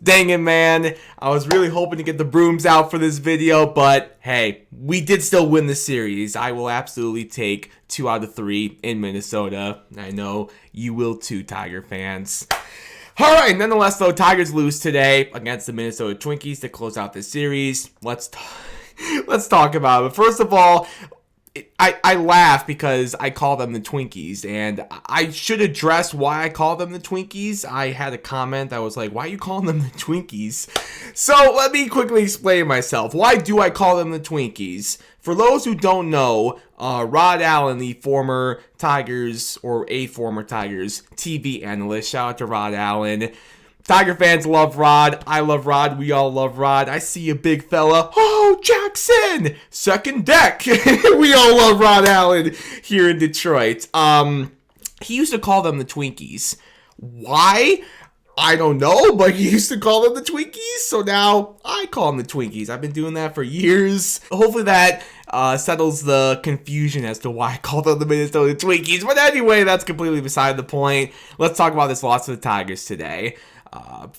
Dang it, man. I was really hoping to get the brooms out for this video, but hey, we did still win the series. I will absolutely take 2 out of 3 in Minnesota. I know you will too, Tiger fans. All right, nonetheless, though, Tigers lose today against the Minnesota Twinkies to close out this series. Let's talk about it. First of all, I laugh because I call them the Twinkies, and I should address why I call them the Twinkies. I had a comment that was like, why are you calling them the Twinkies? So let me quickly explain myself. Why do I call them the Twinkies? For those who don't know, Rod Allen, the former Tigers, or a former Tigers TV analyst, shout out to Rod Allen. Tiger fans love Rod. I love Rod. We all love Rod. I see a big fella. Oh, Jackson! Second deck. We all love Rod Allen here in Detroit. He used to call them the Twinkies. Why? I don't know, but he used to call them the Twinkies, so now I call them the Twinkies. I've been doing that for years. Hopefully that settles the confusion as to why I call them the Minnesota Twinkies. But anyway, that's completely beside the point. Let's talk about this loss to the Tigers today.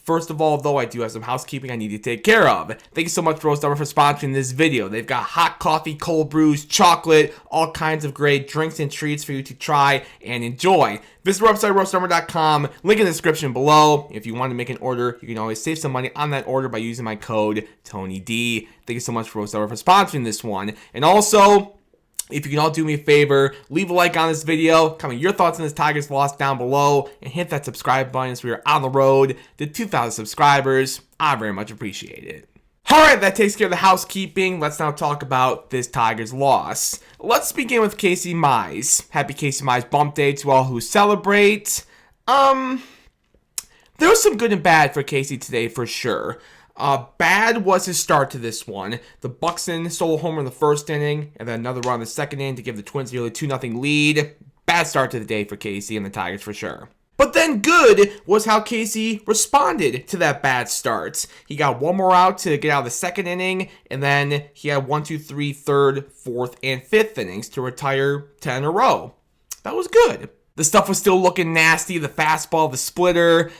First of all, though, I do have some housekeeping I need to take care of. Thank you so much, Roast Summer, for sponsoring this video. They've got hot coffee, cold brews, chocolate, all kinds of great drinks and treats for you to try and enjoy. Visit our website, roastsummer.com. Link in the description below. If you want to make an order, you can always save some money on that order by using my code TonyD. Thank you so much, Roast Summer, for sponsoring this one. And also, if you can all do me a favor, leave a like on this video, comment your thoughts on this Tigers loss down below, and hit that subscribe button as we are on the road to 2,000 subscribers. I very much appreciate it. Alright, that takes care of the housekeeping. Let's now talk about this Tigers loss. Let's begin with Casey Mize. Happy Casey Mize bump day to all who celebrate. There was some good and bad for Casey today for sure. Bad was his start to this one. The Buxton stole a homer in the first inning, and then another run in the second inning to give the Twins nearly 2-0 lead. Bad start to the day for Casey and the Tigers for sure. But then good was how Casey responded to that bad start. He got one more out to get out of the second inning, and then he had 1, 2, 3, third, fourth, and fifth innings to retire 10 in a row. That was good. The stuff was still looking nasty, the fastball, the splitter.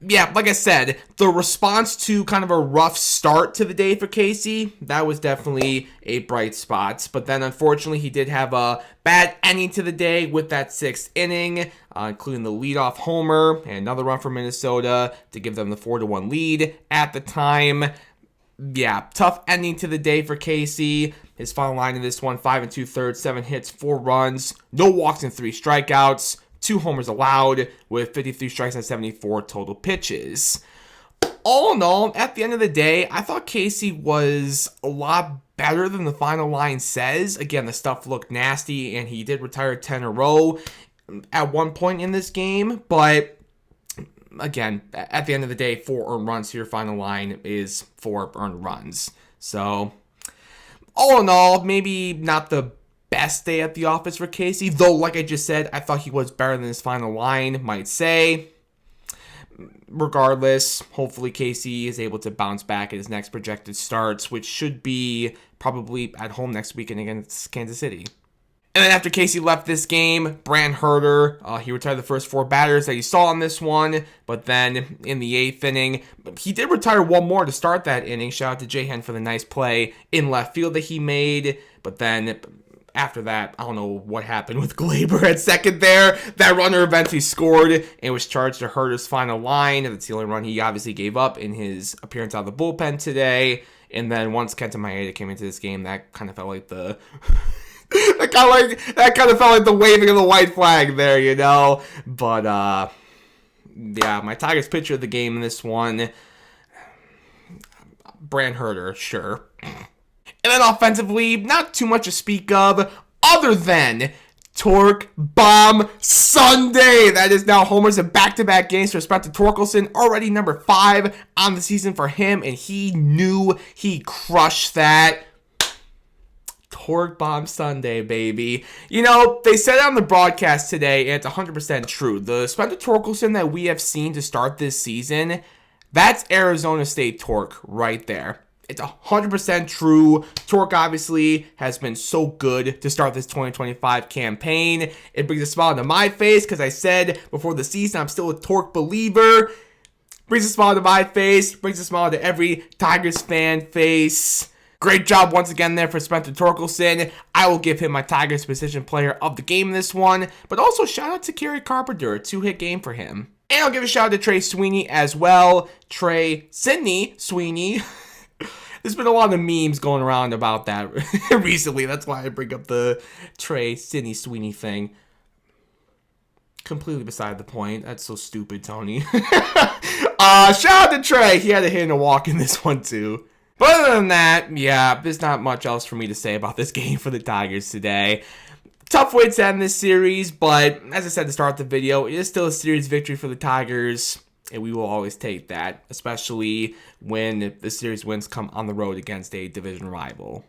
Yeah, like I said, the response to kind of a rough start to the day for Casey, that was definitely a bright spot. But then, unfortunately, he did have a bad ending to the day with that sixth inning, including the leadoff homer and another run for Minnesota to give them the 4-1 lead at the time. Yeah, tough ending to the day for Casey. His final line in this one, 5 2/3, 7 hits, 4 runs, no walks and 3 strikeouts. 2 homers allowed with 53 strikes on 74 total pitches. All in all, at the end of the day, I thought Casey was a lot better than the final line says. Again, the stuff looked nasty, and he did retire 10 in a row at one point in this game. But again, at the end of the day, 4 earned runs to your final line is 4 earned runs. So, all in all, maybe not the best day at the office for Casey, though like I just said, I thought he was better than his final line might say. Regardless, hopefully Casey is able to bounce back at his next projected starts, which should be probably at home next weekend against Kansas City. And then after Casey left this game, Brant Herter, he retired the first 4 batters that he saw in this one, but then in the 8th inning, he did retire one more to start that inning. Shout out to Jahan for the nice play in left field that he made, but then after that, I don't know what happened with Glaber at second there. That runner eventually scored and was charged to Herter's final line. That's the only run he obviously gave up in his appearance out of the bullpen today. And then once Kenta Maeda came into this game, that kind of felt like the that kind of felt like the waving of the white flag there, you know. But yeah, my Tigers pitcher of the game in this one, Brant Herter, sure. And then offensively, not too much to speak of other than Torque Bomb Sunday. That is now homers in back-to-back games for Spencer Torkelson. Already number 5 on the season for him, and he knew he crushed that. Torque Bomb Sunday, baby. You know, they said it on the broadcast today, and it's 100% true. The Spencer Torkelson that we have seen to start this season, that's Arizona State Torque right there. It's 100% true. Torque obviously has been so good to start this 2025 campaign. It brings a smile to my face because I said before the season I'm still a Torque believer. Brings a smile to my face. Brings a smile to every Tigers fan face. Great job once again there for Spencer Torkelson. I will give him my Tigers position player of the game in this one. But also shout out to Kerry Carpenter. A 2-hit game for him. And I'll give a shout out to Trey Sweeney as well. Sidney Sweeney. There's been a lot of memes going around about that recently. That's why I bring up the Sidney Sweeney thing. Completely beside the point. That's so stupid, Tony. Shout out to Trey. He had a hit and a walk in this one too. But other than that, yeah, there's not much else for me to say about this game for the Tigers today. Tough way to end this series, but as I said to start the video, it is still a series victory for the Tigers, and we will always take that, especially when the series wins come on the road against a division rival.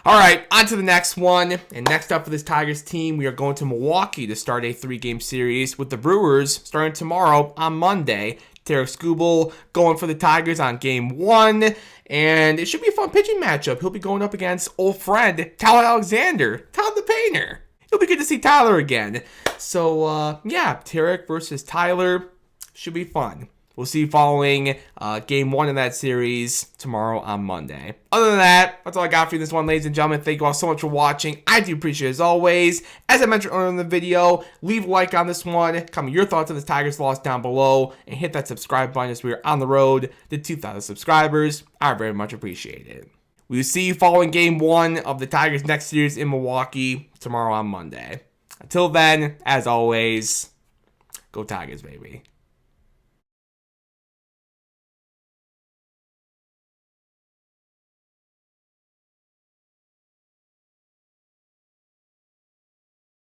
All right, on to the next one. And next up for this Tigers team, we are going to Milwaukee to start a 3-game series with the Brewers starting tomorrow on Monday. Tarek Skubal going for the Tigers on game 1. And it should be a fun pitching matchup. He'll be going up against old friend Tyler Alexander, Tyler the Painter. It'll be good to see Tyler again. So, yeah, Tarek versus Tyler should be fun. We'll see you following game 1 of that series tomorrow on Monday. Other than that, that's all I got for you this one, ladies and gentlemen. Thank you all so much for watching. I do appreciate it as always. As I mentioned earlier in the video, leave a like on this one. Comment your thoughts on this Tigers loss down below. And hit that subscribe button as we are on the road to 2,000 subscribers. I very much appreciate it. We will see you following game 1 of the Tigers' next series in Milwaukee tomorrow on Monday. Until then, as always, go Tigers, baby.